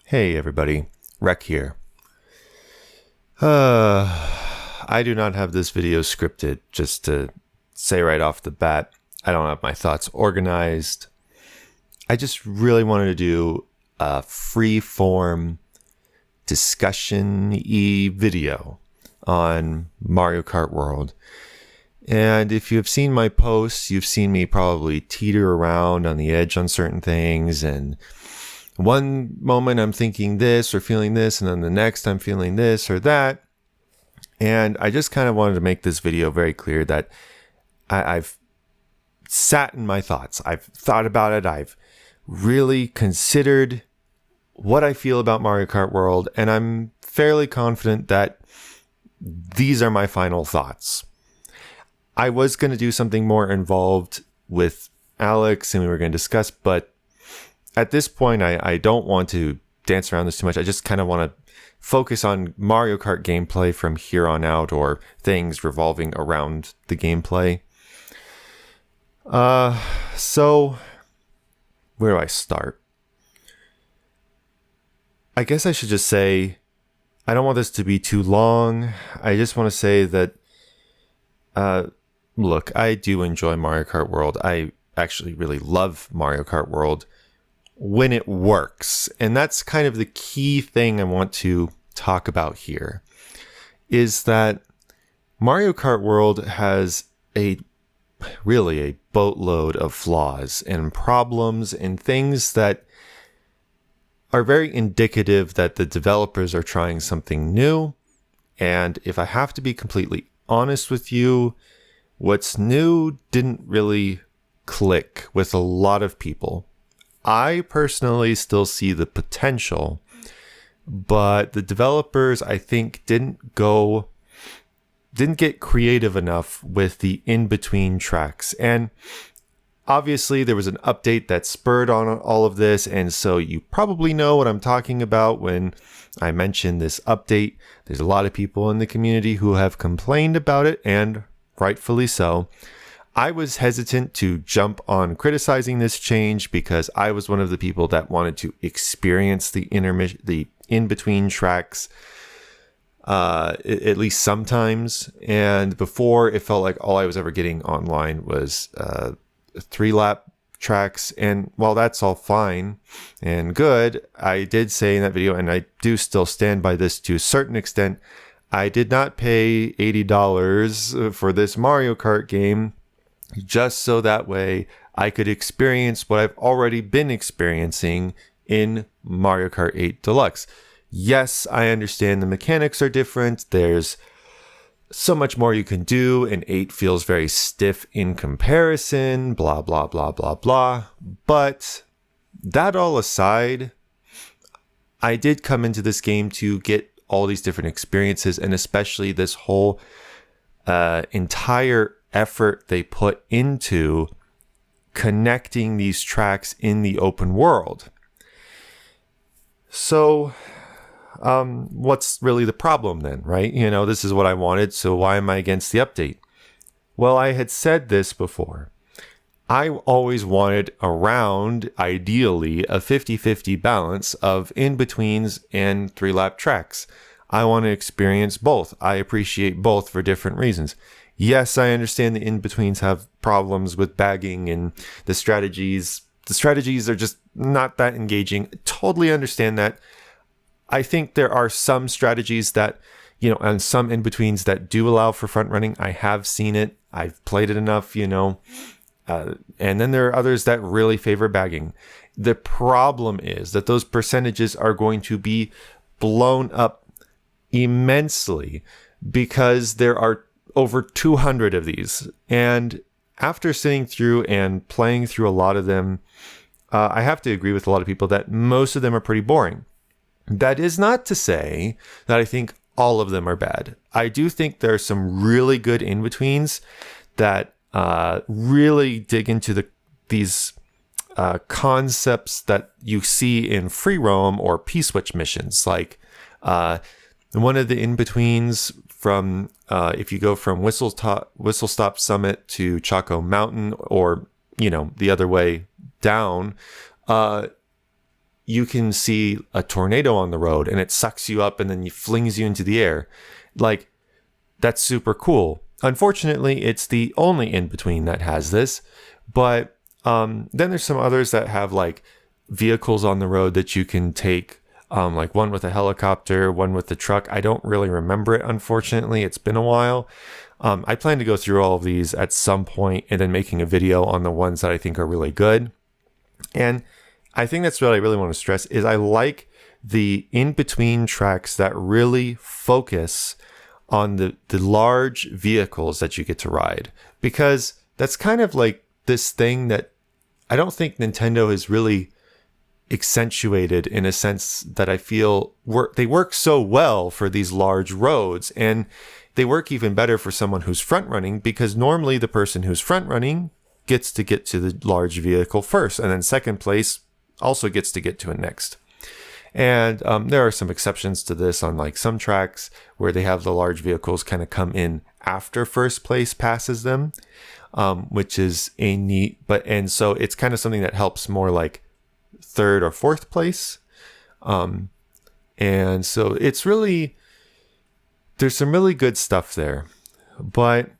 Hey everybody, Rec here. I do not have this video scripted, just to say right off the bat. I don't have my thoughts organized. I just really wanted to do a free-form discussion-y video on Mario Kart World. And if you've seen my posts, you've seen me probably teeter around on the edge on certain things, and one moment I'm thinking this or feeling this, and then the next I'm feeling this or that. And I just kind of wanted to make this video very clear that I've sat in my thoughts. I've thought about it. I've really considered what I feel about Mario Kart World, and I'm fairly confident that these are my final thoughts. I was going to do something more involved with Alex, and we were going to discuss, but at this point, I don't want to dance around this too much. I just kind of want to focus on Mario Kart gameplay from here on out, or things revolving around the gameplay. So where do I start? I guess I should just say, I don't want this to be too long. I just want to say that, look, I do enjoy Mario Kart World. I actually really love Mario Kart World when it works. And that's kind of the key thing I want to talk about here, is that Mario Kart World has really a boatload of flaws and problems and things that are very indicative that the developers are trying something new. And if I have to be completely honest with you, what's new didn't really click with a lot of people. I personally still see the potential, but the developers, I think, didn't get creative enough with the in-between tracks. And obviously there was an update that spurred on all of this, and so you probably know what I'm talking about when I mention this update. There's a lot of people in the community who have complained about it, and rightfully so. I was hesitant to jump on criticizing this change because I was one of the people that wanted to experience the in-between tracks, at least sometimes. And before, it felt like all I was ever getting online was 3-lap tracks. And while that's all fine and good, I did say in that video, and I do still stand by this to a certain extent, I did not pay $80 for this Mario Kart game just so that way I could experience what I've already been experiencing in Mario Kart 8 Deluxe. Yes, I understand the mechanics are different. There's so much more you can do, and 8 feels very stiff in comparison, blah, blah, blah, blah, blah. But that all aside, I did come into this game to get all these different experiences, and especially this whole entire effort they put into connecting these tracks in the open world. So, what's really the problem then, right? You know, this is what I wanted, so why am I against the update? Well, I had said this before. I always wanted around, ideally, a 50-50 balance of in-betweens and 3-lap tracks. I want to experience both. I appreciate both for different reasons. Yes, I understand the in-betweens have problems with bagging and the strategies. The strategies are just not that engaging. Totally understand that. I think there are some strategies that, and some in-betweens that do allow for front running. I have seen it. I've played it enough, and then there are others that really favor bagging. The problem is that those percentages are going to be blown up immensely because there are over 200 of these. And after sitting through and playing through a lot of them, I have to agree with a lot of people that most of them are pretty boring. That is not to say that I think all of them are bad. I do think there are some really good in-betweens that really dig into these concepts that you see in free roam or P-switch missions. Like one of the in-betweens from if you go from Whistle Stop Summit to Chaco Mountain, or the other way down, you can see a tornado on the road and it sucks you up and then flings you into the air. Like, that's super cool. Unfortunately, it's the only in-between that has this. But then there's some others that have like vehicles on the road that you can take, like one with a helicopter, one with the truck. I don't really remember it, unfortunately. It's been a while. I plan to go through all of these at some point and then making a video on the ones that I think are really good. And I think that's what I really want to stress is I like the in-between tracks that really focus on the large vehicles that you get to ride, because that's kind of like this thing that I don't think Nintendo has really accentuated, in a sense that I feel they work so well for these large roads, and they work even better for someone who's front running, because normally the person who's front running gets to get to the large vehicle first, and then second place also gets to get to it next. And there are some exceptions to this on like some tracks where they have the large vehicles kind of come in after first place passes them, which is a neat, and so it's kind of something that helps more like third or fourth place. And so it's really, there's some really good stuff there. But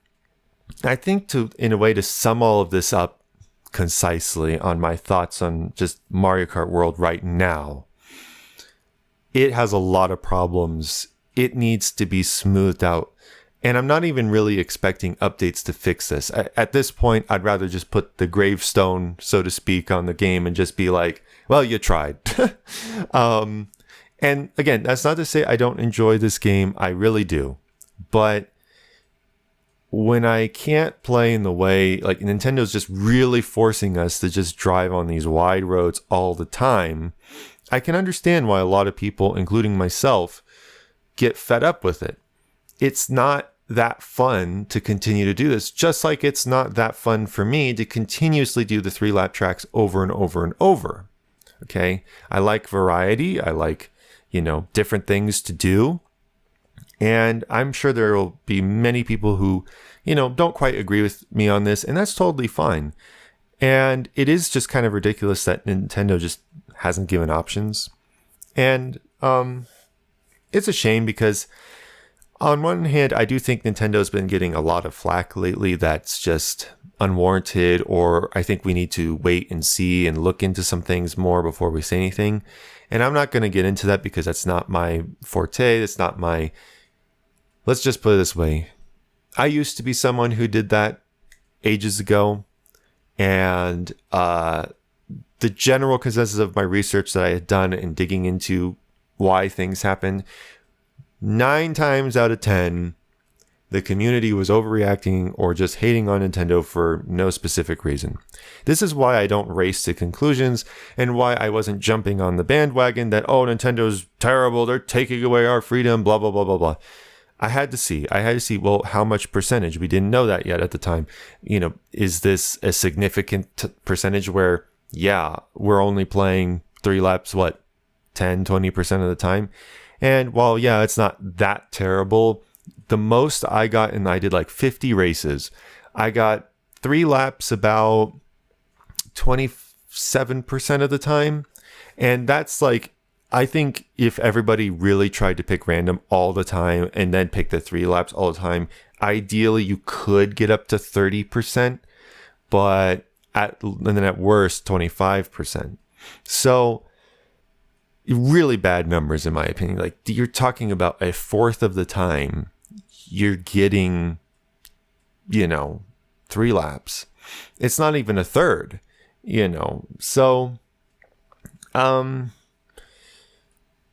I think in a way to sum all of this up concisely on my thoughts on just Mario Kart World right now, it has a lot of problems. It needs to be smoothed out. And I'm not even really expecting updates to fix this. At this point, I'd rather just put the gravestone, so to speak, on the game and just be like, well, you tried. And again, that's not to say I don't enjoy this game. I really do. But when I can't play in the way, like Nintendo's just really forcing us to just drive on these wide roads all the time, I can understand why a lot of people, including myself, get fed up with it. It's not that fun to continue to do this, just like it's not that fun for me to continuously do the 3-lap tracks over and over and over. Okay? I like variety. I like, different things to do. And I'm sure there will be many people who, don't quite agree with me on this, and that's totally fine. And it is just kind of ridiculous that Nintendo just hasn't given options. And it's a shame because on one hand, I do think Nintendo's been getting a lot of flack lately that's just unwarranted, or I think we need to wait and see and look into some things more before we say anything. And I'm not going to get into that because that's not my forte. It's not my... Let's just put it this way. I used to be someone who did that ages ago. And the general consensus of my research that I had done in digging into why things happen, 9 times out of 10, the community was overreacting or just hating on Nintendo for no specific reason. This is why I don't race to conclusions, and why I wasn't jumping on the bandwagon that, oh, Nintendo's terrible, they're taking away our freedom, blah, blah, blah, blah, blah. I had to see, well, how much percentage? We didn't know that yet at the time. Is this a significant percentage where, yeah, we're only playing 3 laps, 10, 20% of the time? And while, yeah, it's not that terrible, the most I got, and I did like 50 races, I got 3 laps about 27% of the time. And that's like, I think if everybody really tried to pick random all the time and then pick the 3 laps all the time, ideally you could get up to 30%, and then at worst 25%. So really bad numbers in my opinion. Like, you're talking about a fourth of the time you're getting, 3 laps. It's not even a third, So,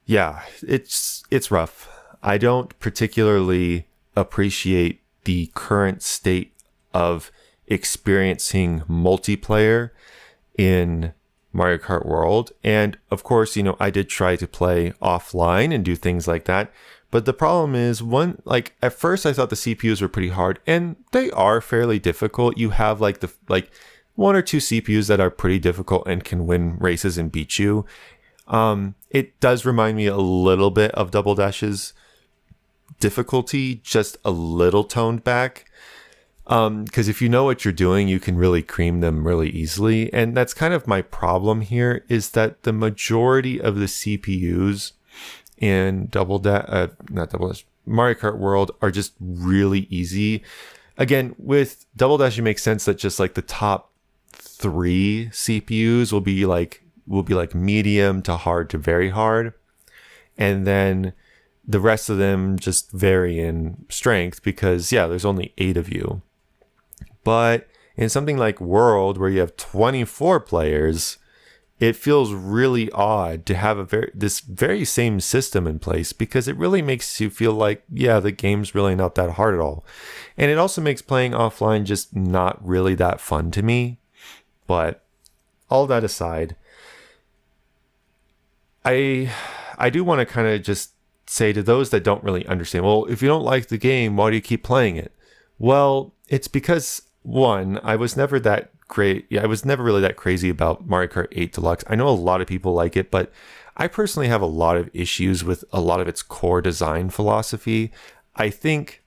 yeah, it's rough. I don't particularly appreciate the current state of experiencing multiplayer in Mario Kart World. And of course, I did try to play offline and do things like that. But the problem is, at first I thought the CPUs were pretty hard, and they are fairly difficult. You have like 1 or 2 CPUs that are pretty difficult and can win races and beat you. It does remind me a little bit of Double Dash's difficulty, just a little toned back. Because if you know what you're doing, you can really cream them really easily. And that's kind of my problem here, is that the majority of the CPUs in Mario Kart World are just really easy. Again, with Double Dash, it makes sense that just like the top 3 CPUs will be like medium to hard to very hard, and then the rest of them just vary in strength because there's only 8 of you. But in something like World, where you have 24 players, it feels really odd to have this very same system in place, because it really makes you feel like, the game's really not that hard at all. And it also makes playing offline just not really that fun to me. But all that aside, I do want to kind of just say to those that don't really understand, well, if you don't like the game, why do you keep playing it? Well, it's because, one, I was never that great. I was never really that crazy about Mario Kart 8 Deluxe. I know a lot of people like it, but I personally have a lot of issues with a lot of its core design philosophy. I think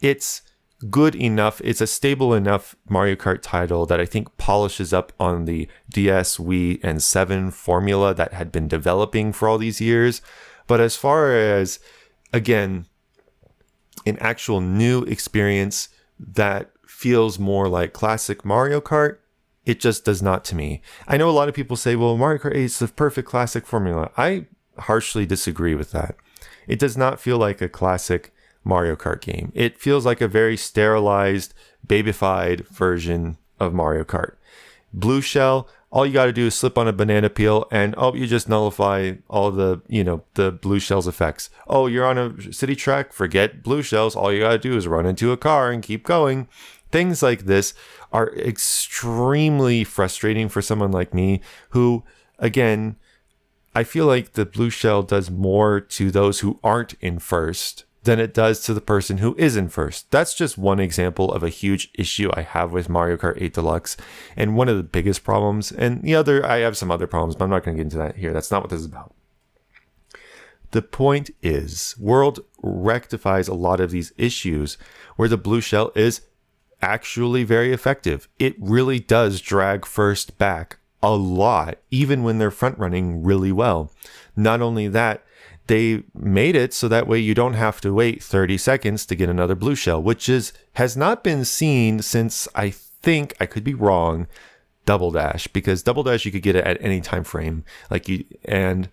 it's good enough. It's a stable enough Mario Kart title that I think polishes up on the DS, Wii, and 7 formula that had been developing for all these years. But as far as, again, an actual new experience that feels more like classic Mario Kart, it just does not to me. I know a lot of people say, well, Mario Kart 8 is the perfect classic formula. I harshly disagree with that. It does not feel like a classic Mario Kart game. It feels like a very sterilized, babyfied version of Mario Kart. Blue Shell, all you got to do is slip on a banana peel and you just nullify all the blue shells effects. Oh, you're on a city track, forget blue shells. All you got to do is run into a car and keep going. Things like this are extremely frustrating for someone like me who, again, I feel like the blue shell does more to those who aren't in first than it does to the person who is in first. That's just one example of a huge issue I have with Mario Kart 8 Deluxe, and one of the biggest problems. And I have some other problems, but I'm not going to get into that here. That's not what this is about. The point is, World rectifies a lot of these issues where the blue shell is actually very effective. It really does drag first back a lot, even when they're front running really well. Not only that, they made it so that way you don't have to wait 30 seconds to get another blue shell, which has not been seen since, I think, I could be wrong, Double Dash, because Double Dash you could get it at any time frame, and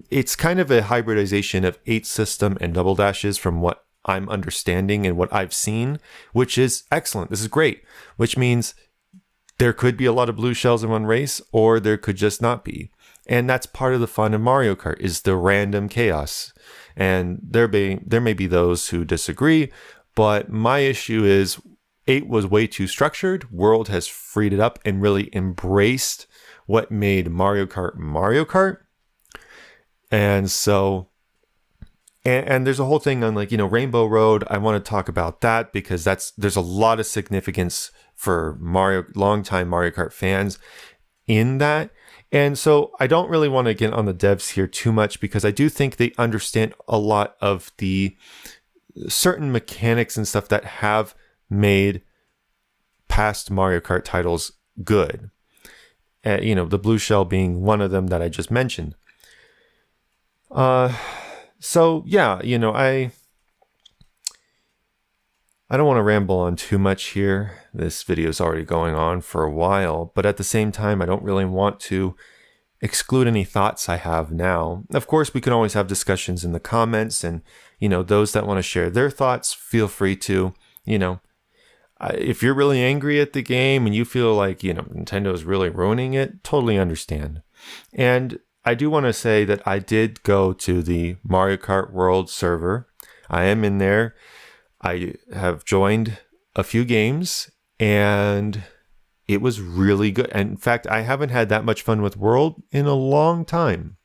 it's kind of a hybridization of 8 system and Double Dashes from what I'm understanding and what I've seen, which is excellent. This is great, which means there could be a lot of blue shells in one race, or there could just not be. And that's part of the fun of Mario Kart, is the random chaos. And there may be those who disagree, but my issue is 8 was way too structured. World has freed it up and really embraced what made Mario Kart Mario Kart. And so, and there's a whole thing on Rainbow Road. I want to talk about that because there's a lot of significance for longtime Mario Kart fans in that. And so I don't really want to get on the devs here too much, because I do think they understand a lot of the certain mechanics and stuff that have made past Mario Kart titles good. The blue shell being one of them that I just mentioned. So yeah, I don't want to ramble on too much here. This video is already going on for a while, but at the same time, I don't really want to exclude any thoughts I have now. Of course, we can always have discussions in the comments, and, those that want to share their thoughts, feel free to, if you're really angry at the game and you feel like, Nintendo is really ruining it, totally understand. And I do want to say that I did go to the Mario Kart World server. I am in there. I have joined a few games, and it was really good. And in fact, I haven't had that much fun with World in a long time.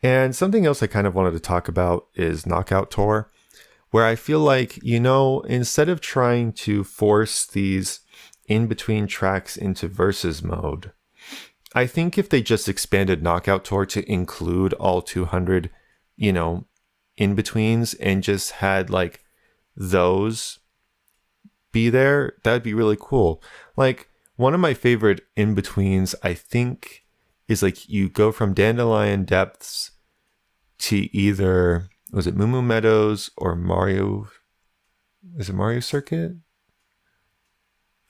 And something else I kind of wanted to talk about is Knockout Tour, where I feel like, instead of trying to force these in-between tracks into versus mode, I think if they just expanded Knockout Tour to include all 200, in-betweens, and just had those be there, that'd be really cool. Like, one of my favorite in-betweens, I think, is like you go from Dandelion Depths to either, was it Moo Moo Meadows or Mario? Is it Mario Circuit?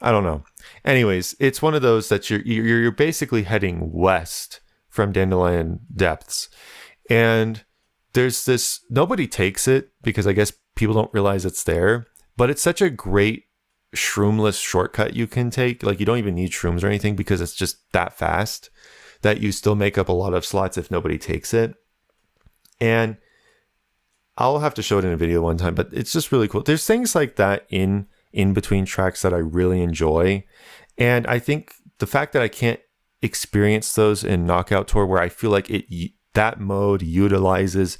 I don't know. Anyways, it's one of those that you're basically heading west from Dandelion Depths. And there's this, nobody takes it because I guess people don't realize it's there, but it's such a great shroomless shortcut you can take. Like, you don't even need shrooms or anything because it's just that fast that you still make up a lot of slots if nobody takes it. And I'll have to show it in a video one time, but it's just really cool. There's things like that in between tracks that I really enjoy. And I think the fact that I can't experience those in Knockout Tour, where I feel like that mode utilizes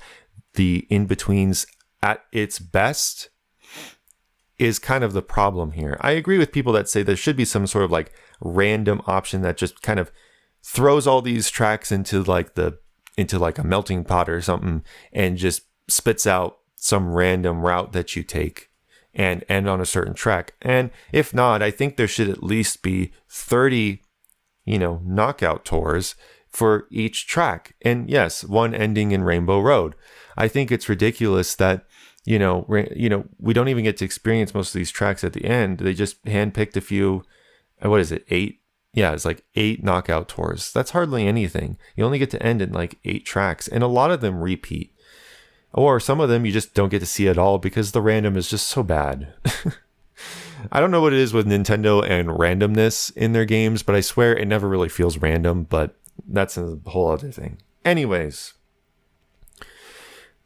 the in-betweens at its best, is kind of the problem here. I agree with people that say there should be some sort of like random option that just kind of throws all these tracks into like a melting pot or something and just spits out some random route that you take and end on a certain track. And if not, I think there should at least be 30, knockout tours for each track. And yes, one ending in Rainbow Road. I think it's ridiculous that, we don't even get to experience most of these tracks at the end. They just handpicked a few, what is it, 8? Yeah, it's like 8 knockout tours. That's hardly anything. You only get to end in like 8 tracks, and a lot of them repeat. Or some of them you just don't get to see at all because the random is just so bad. I don't know what it is with Nintendo and randomness in their games, but I swear it never really feels random, but that's a whole other thing. Anyways,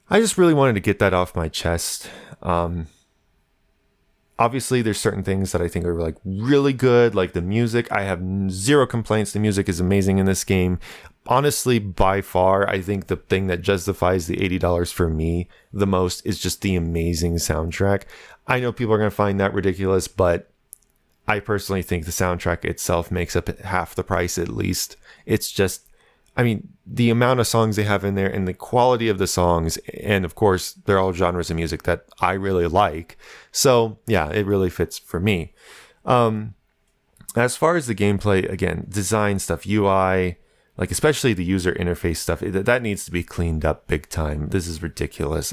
I just really wanted to get that off my chest. Obviously, there's certain things that I think are like really good, like the music. I have zero complaints. The music is amazing in this game. Honestly, by far, I think the thing that justifies the $80 for me the most is just the amazing soundtrack. I know people are going to find that ridiculous, but I personally think the soundtrack itself makes up half the price at least. It's just, the amount of songs they have in there and the quality of the songs, and of course, they're all genres of music that I really like. So yeah, it really fits for me. As far as the gameplay, again, design stuff, UI, like especially the user interface stuff, that needs to be cleaned up big time. This is ridiculous.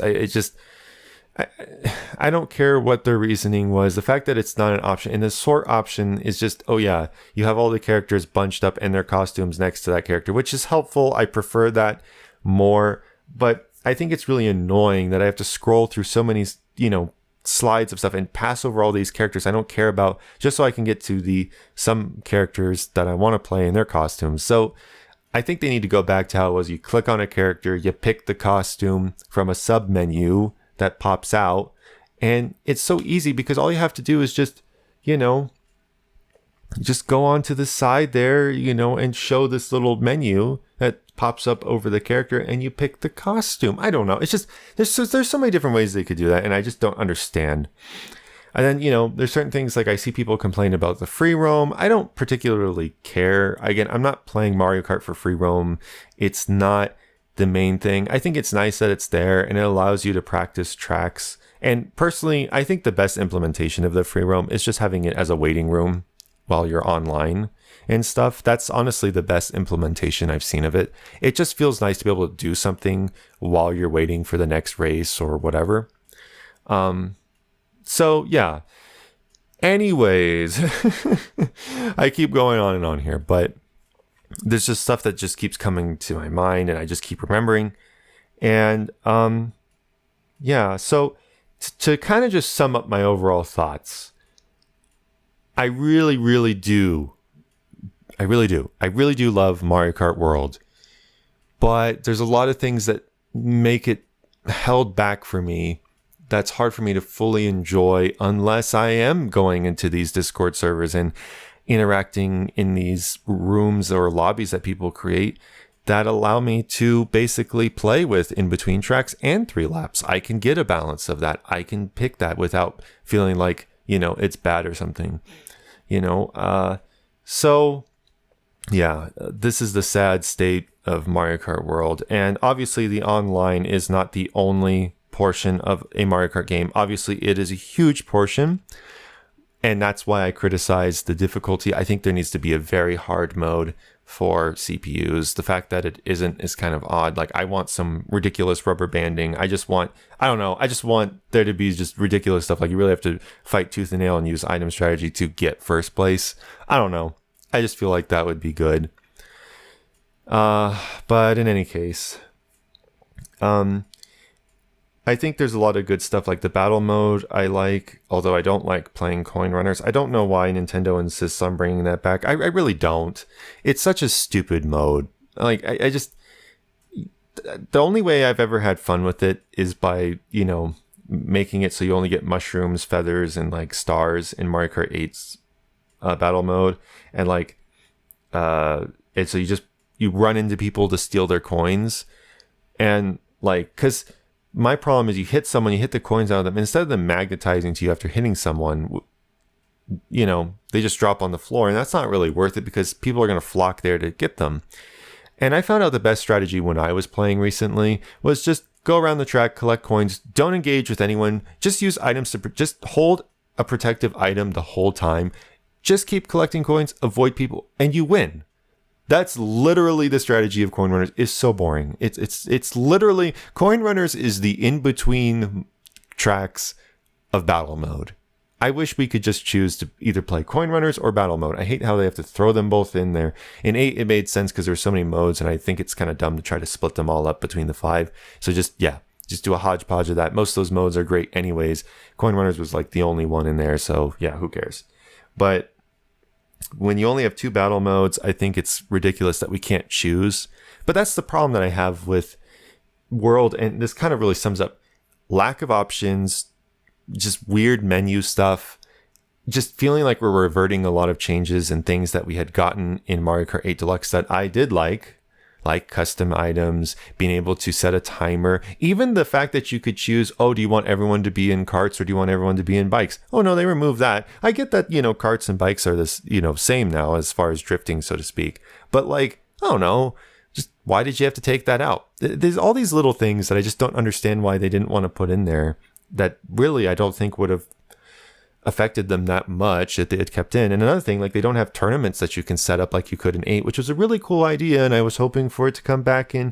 I don't care what their reasoning was. The fact that it's not an option, and the sort option is just, oh yeah, you have all the characters bunched up in their costumes next to that character, which is helpful. I prefer that more, but I think it's really annoying that I have to scroll through so many, slides of stuff and pass over all these characters I don't care about just so I can get to some characters that I want to play in their costumes. So I think they need to go back to how it was. You click on a character, you pick the costume from a sub menu that pops out, and it's so easy because all you have to do is just go on to the side there, and show this little menu that pops up over the character and you pick the costume. I don't know. It's just, there's so many different ways they could do that, and I just don't understand. And then, there's certain things like I see people complain about the free roam. I don't particularly care. Again, I'm not playing Mario Kart for free roam. It's not the main thing. I think it's nice that it's there and it allows you to practice tracks. And personally, I think the best implementation of the free roam is just having it as a waiting room while you're online and stuff. That's honestly the best implementation I've seen of it. It just feels nice to be able to do something while you're waiting for the next race or whatever. So yeah. Anyways, I keep going on and on here, but there's just stuff that just keeps coming to my mind and I just keep remembering. And so to kind of just sum up my overall thoughts, I really do love Mario Kart World, but there's a lot of things that make it held back for me. That's hard for me to fully enjoy unless I am going into these Discord servers and interacting in these rooms or lobbies that people create that allow me to basically play with in between tracks and 3 laps. I can get a balance of that. I can pick that without feeling like, it's bad or something, so yeah, this is the sad state of Mario Kart World. And obviously the online is not the only portion of a Mario Kart game. Obviously it is a huge portion. And that's why I criticize the difficulty. I think there needs to be a very hard mode for CPUs. The fact that it isn't is kind of odd. Like, I want some ridiculous rubber banding. I just want there to be just ridiculous stuff. Like, you really have to fight tooth and nail and use item strategy to get first place. I don't know. I just feel like that would be good. But in any case, I think there's a lot of good stuff, like the battle mode I like, although I don't like playing coin runners. I don't know why Nintendo insists on bringing that back. I really don't. It's such a stupid mode. Like, I just... The only way I've ever had fun with it is by, making it so you only get mushrooms, feathers, and, like, stars in Mario Kart 8's battle mode. And, like, and so you run into people to steal their coins. And, like, because... My problem is you hit someone, you hit the coins out of them, and instead of them magnetizing to you after hitting someone, they just drop on the floor, and that's not really worth it because people are going to flock there to get them. And I found out the best strategy when I was playing recently was just go around the track, collect coins, don't engage with anyone, just use items to just hold a protective item the whole time, just keep collecting coins, avoid people, and you win. That's literally the strategy of coin runners. It's so boring. It's literally coin runners is the in-between tracks of battle mode. I wish we could just choose to either play coin runners or battle mode. I hate how they have to throw them both in there. In 8, it made sense because there's so many modes, and I think it's kind of dumb to try to split them all up between the 5. So just do a hodgepodge of that. Most of those modes are great anyways. Coin runners was like the only one in there, so yeah, who cares? But when you only have 2 battle modes, I think it's ridiculous that we can't choose. But that's the problem that I have with World, and this kind of really sums up lack of options, just weird menu stuff, just feeling like we're reverting a lot of changes and things that we had gotten in Mario Kart 8 Deluxe that I did like custom items, being able to set a timer, even the fact that you could choose, do you want everyone to be in carts or do you want everyone to be in bikes? Oh no, they removed that. I get that, carts and bikes are this, same now as far as drifting, so to speak. But like, I don't know, just why did you have to take that out? There's all these little things that I just don't understand why they didn't want to put in there that really I don't think would have affected them that much that they had kept in. And another thing, like, they don't have tournaments that you can set up like you could in 8, which was a really cool idea, and I was hoping for it to come back in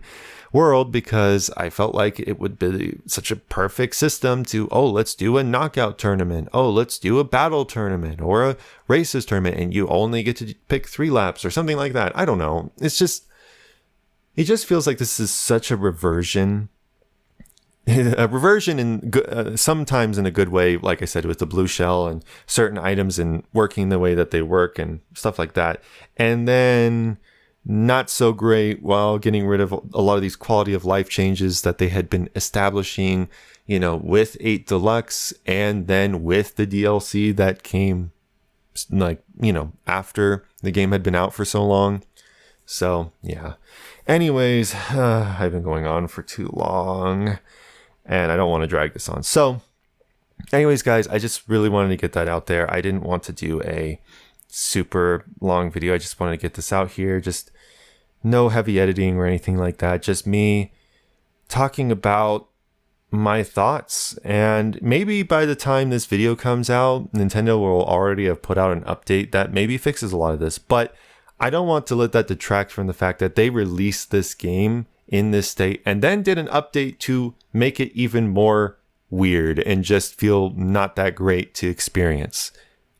World because I felt like it would be such a perfect system to, let's do a knockout tournament, let's do a battle tournament or a races tournament, and you only get to pick 3 laps or something like that. I don't know. It just feels like this is such a reversion in sometimes in a good way, like I said, with the blue shell and certain items and working the way that they work and stuff like that, and then not so great while getting rid of a lot of these quality of life changes that they had been establishing, with 8 Deluxe, and then with the DLC that came after the game had been out for so long. So yeah, anyways, I've been going on for too long and I don't want to drag this on. So anyways, guys, I just really wanted to get that out there. I didn't want to do a super long video. I just wanted to get this out here. Just no heavy editing or anything like that. Just me talking about my thoughts. And maybe by the time this video comes out, Nintendo will already have put out an update that maybe fixes a lot of this. But I don't want to let that detract from the fact that they released this game in this state and then did an update to make it even more weird and just feel not that great to experience.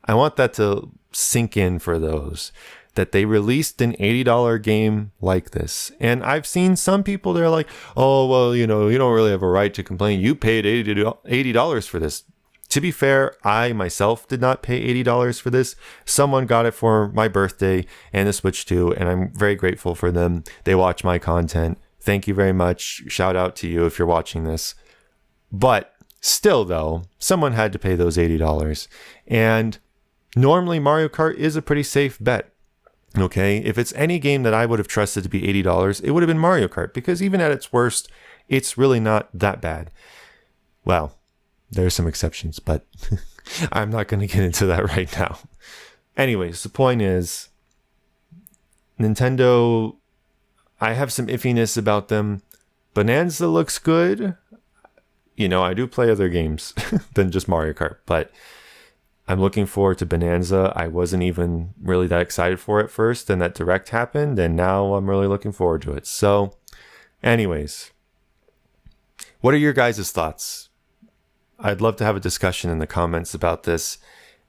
I want that to sink in for those, that they released an $80 game like this. And I've seen some people, they're like, oh, well, you don't really have a right to complain. You paid $80 for this. To be fair, I myself did not pay $80 for this. Someone got it for my birthday and the Switch 2, and I'm very grateful for them. They watch my content. Thank you very much. Shout out to you if you're watching this. But still, though, someone had to pay those $80. And normally Mario Kart is a pretty safe bet. Okay, if it's any game that I would have trusted to be $80, it would have been Mario Kart, because even at its worst, it's really not that bad. Well, there are some exceptions, but I'm not going to get into that right now. Anyways, the point is, Nintendo, I have some iffiness about them. Bonanza looks good. I do play other games than just Mario Kart, but I'm looking forward to Bonanza. I wasn't even really that excited for it first, and that Direct happened, and now I'm really looking forward to it. So, anyways, what are your guys' thoughts? I'd love to have a discussion in the comments about this.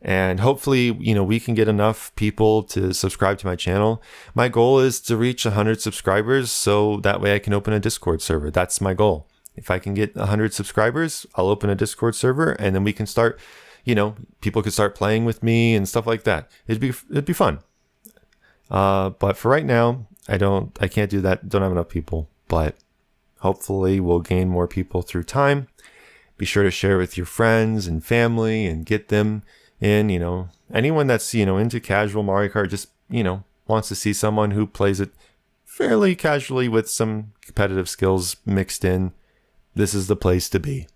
And hopefully, we can get enough people to subscribe to my channel. My goal is to reach 100 subscribers, so that way I can open a Discord server. That's my goal. If I can get 100 subscribers, I'll open a Discord server, and then we can start, people could start playing with me and stuff like that. It'd be fun. But for right now, I can't do that. Don't have enough people, but hopefully we'll gain more people through time. Be sure to share with your friends and family and get them in, anyone that's, into casual Mario Kart, just, wants to see someone who plays it fairly casually with some competitive skills mixed in. This is the place to be.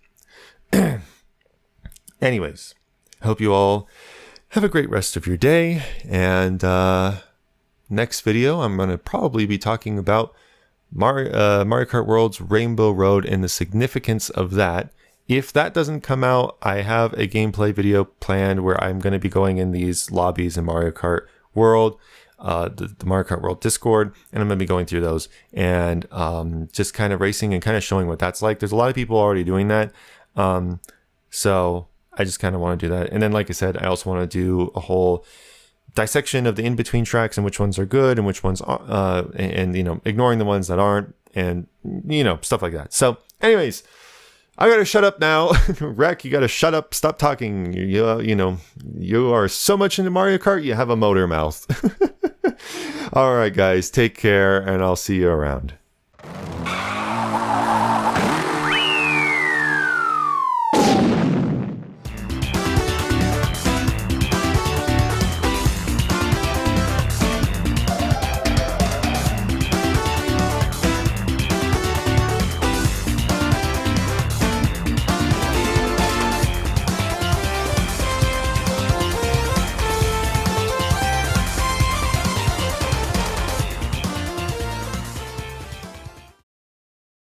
Anyways, I hope you all have a great rest of your day. And next video, I'm going to probably be talking about Mario Kart World's Rainbow Road and the significance of that. If that doesn't come out, I have a gameplay video planned where I'm going to be going in these lobbies in Mario Kart World, the Mario Kart World Discord, and I'm going to be going through those and just kind of racing and kind of showing what that's like. There's a lot of people already doing that. So I just kind of want to do that. And then, like I said, I also want to do a whole dissection of the in-between tracks and which ones are good and which ones are, and ignoring the ones that aren't, and, stuff like that. So anyways, I gotta shut up now. Rec, you gotta shut up. Stop talking. You are so much into Mario Kart, you have a motor mouth. All right, guys, take care, and I'll see you around.